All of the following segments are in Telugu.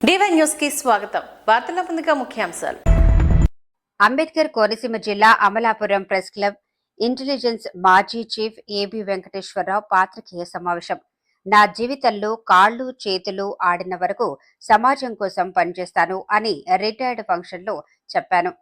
డివై న్యూస్ కి స్వాగతం. వార్తల ముందుగా ముఖ్యాంశాలు. అంబేద్కర్ కోనసీమ జిల్లా అమలాపురం ప్రెస్ క్లబ్ ఇంటెలిజెన్స్ మాజీ చీఫ్ ఏబి వెంకటేశ్వరరావు పాత్రికేయ సమావేశం. నా జీవితంలో కాళ్ళు చేతులు ఆడిన వరకు సమాజం కోసం పనిచేస్తాను అని రిటైర్డ్ ఫంక్షన్ లో చెప్పాను.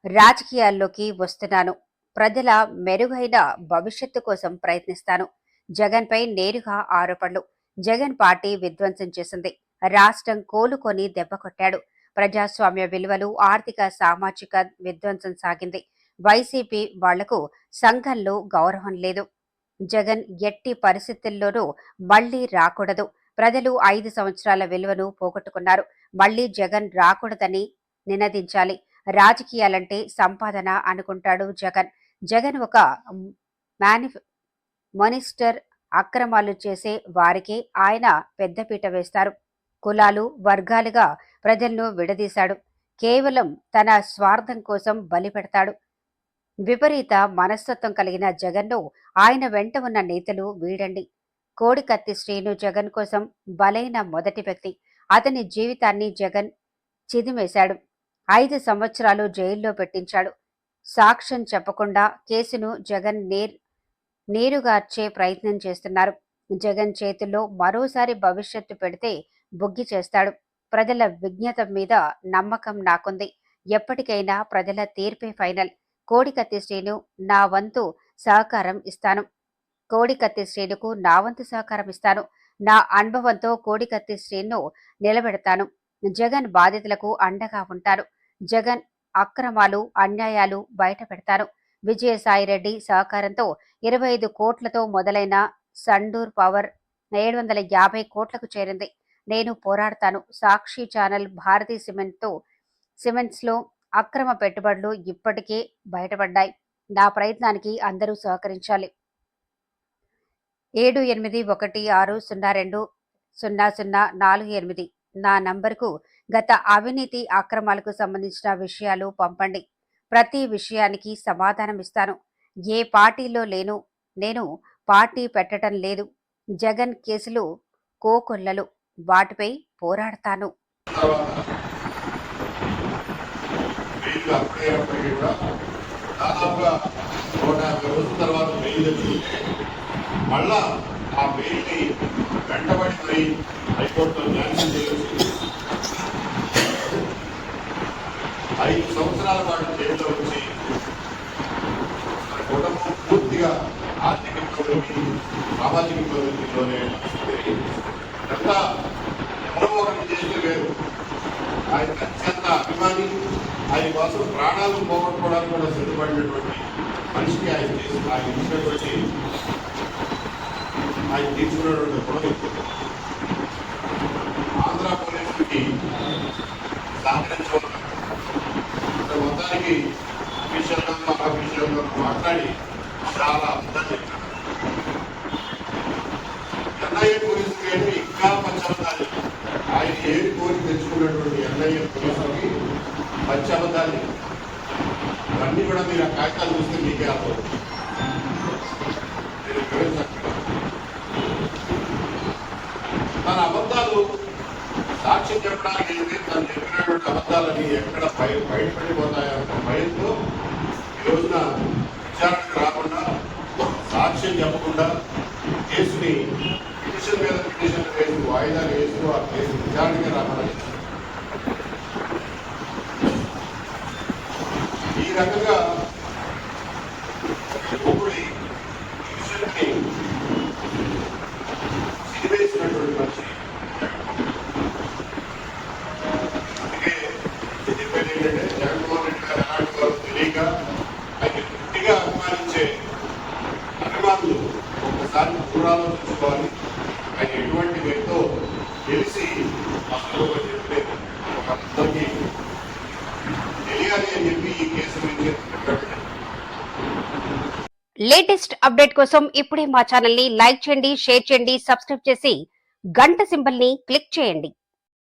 రాజకీయాల్లోకి వస్తున్నాను. ప్రజల మెరుగైన భవిష్యత్తు కోసం ప్రయత్నిస్తాను. జగన్ పై నేరుగా ఆరోపణలు. జగన్ పార్టీ విధ్వంసం చేసింది. రాష్ట్రం కోలుకొని దెబ్బ కొట్టాడు. ప్రజాస్వామ్య విలువలు, ఆర్థిక సామాజిక విధ్వంసం సాగింది. వైసీపీ వాళ్లకు సంఘంలో గౌరవం లేదు. జగన్ ఎట్టి పరిస్థితుల్లోనూ మళ్లీ రాకూడదు. ప్రజలు 5 సంవత్సరాల విలువను పోగొట్టుకున్నారు. మళ్లీ జగన్ రాకూడదని నినదించాలి. రాజకీయాలంటే సంపాదన అనుకుంటాడు జగన్. జగన్ ఒక మానిస్టర్. అక్రమాలు చేసే వారికే ఆయన పెద్దపీట వేస్తారు. కులాలు వర్గాలుగా ప్రజలను విడదీశాడు. కేవలం తన స్వార్థం కోసం బలి పెడతాడు. విపరీత మనస్తత్వం కలిగిన జగన్ను ఆయన వెంట ఉన్న నేతలు వీడండి. కోడికత్తి శ్రీను జగన్ కోసం బలైన మొదటి వ్యక్తి. అతని జీవితాన్ని జగన్ చిదిమేశాడు. 5 సంవత్సరాలు జైల్లో పెట్టించాడు. సాక్ష్యం చెప్పకుండా కేసును జగన్ నీరుగార్చే ప్రయత్నం చేస్తున్నారు. జగన్ చేతుల్లో మరోసారి భవిష్యత్తు పెడితే బుగ్గి చేస్తాడు. ప్రజల విజ్ఞత మీద నమ్మకం నాకుంది. ఎప్పటికైనా ప్రజల తీర్పే ఫైనల్. కోడికత్తి శ్రీను నా వంతు సహకారం ఇస్తాను. కోడికత్తి శ్రీనుకు నా వంతు సహకారం ఇస్తాను. నా అనుభవంతో కోడికత్తి శ్రీను నిలబెడతాను. జగన్ బాధితులకు అండగా ఉంటాను. జగన్ అక్రమాలు అన్యాయాలు బయట పెడతాను. విజయసాయిరెడ్డి సహకారంతో 25 కోట్లతో మొదలైన సండూర్ పవర్ 750 కోట్లకు చేరింది. నేను పోరాడతాను. సాక్షి ఛానల్, భారతీ సిమెంట్స్ లో అక్రమ పెట్టుబడులు ఇప్పటికే బయటపడ్డాయి. నా ప్రయత్నానికి అందరూ సహకరించాలి. 7816020048 నా నంబర్కు గత అవినీతి అక్రమాలకు సంబంధించిన విషయాలు పంపండి. ప్రతి విషయానికి సమాధానం ఇస్తాను. ఏ పార్టీలో లేను. నేను పార్టీ పెట్టడం లేదు. జగన్ కేసులు కోకొల్లలు. వాటిపై పోరాడతాను. మళ్ళా ఆ బెయిల్ని వెంటబడి హైకోర్టులో న్యాయం చేసి 5 సంవత్సరాల పాటు జైల్లో వచ్చి కుటుంబం పూర్తిగా ఆర్థిక ప్రగతి, సామాజిక ప్రగతిలోనే అంతా ఎవరో ఒకటి చేస్తే వేరు. ఆయన అత్యంత అభిమాని. ఆయన కోసం ప్రాణాలు పోగొట్టుకోవడానికి కూడా సిద్ధపడినటువంటి మనిషికి ఆయన ఇచ్చినటువంటి ఆయన తీసుకున్నటువంటి రుణం ఆంధ్ర పోలీసులకి సహకరించడం మొత్తానికి అఫీషియల్గా మాట్లాడి చాలా అర్థం చెప్పారు. ఎన్ఐఏ పోలీసులకి అంటే ఇంకా పచ్చబద్దాలి. ఆయన ఏది కోరి తెచ్చుకున్నటువంటి ఎన్ఐఏ పోలీసులకి పచ్చబద్దాలి. ఇవన్నీ కూడా మీరు ఆ కాగితాలు చూస్తే మీకే అర్థం. తన అబద్ధాలు సాక్ష్యం చెప్పడానికి తను చెప్పినటువంటి అబద్ధాలని ఎక్కడ బయటపడిపోతాయన్న భయంతో ఈ రోజున విచారణకు రాకుండా, సాక్ష్యం చెప్పకుండా కేసుని పిటిషన్ మీద పిటిషన్ వేసి వాయిదాలు వేస్తూ ఆ కేసు విచారణకి రాకుండా ఈ రకంగా సిరివేసినటువంటి మనిషి. అందుకే చెప్పేది ఏంటంటే జగన్మోహన్ రెడ్డి గారు ఎలాంటి వారు తెలియక ఆయన గట్టిగా అభిమానించే అభిమానులు ఒక్కసారి పునరాలోచించుకోవాలి. ఆయన ఎటువంటి వ్యక్తో తెలిసి అసలు చెప్పలేదు. ఒక అందరికీ తెలియాలి అని చెప్పి ఈ కేసు గురించి లేటెస్ట్ అప్డేట్ కోసం ఇప్పుడే మా ఛానల్ ని లైక్ చేయండి, షేర్ చేయండి, సబ్స్క్రైబ్ చేసి గంట సింబల్ ని క్లిక్ చేయండి.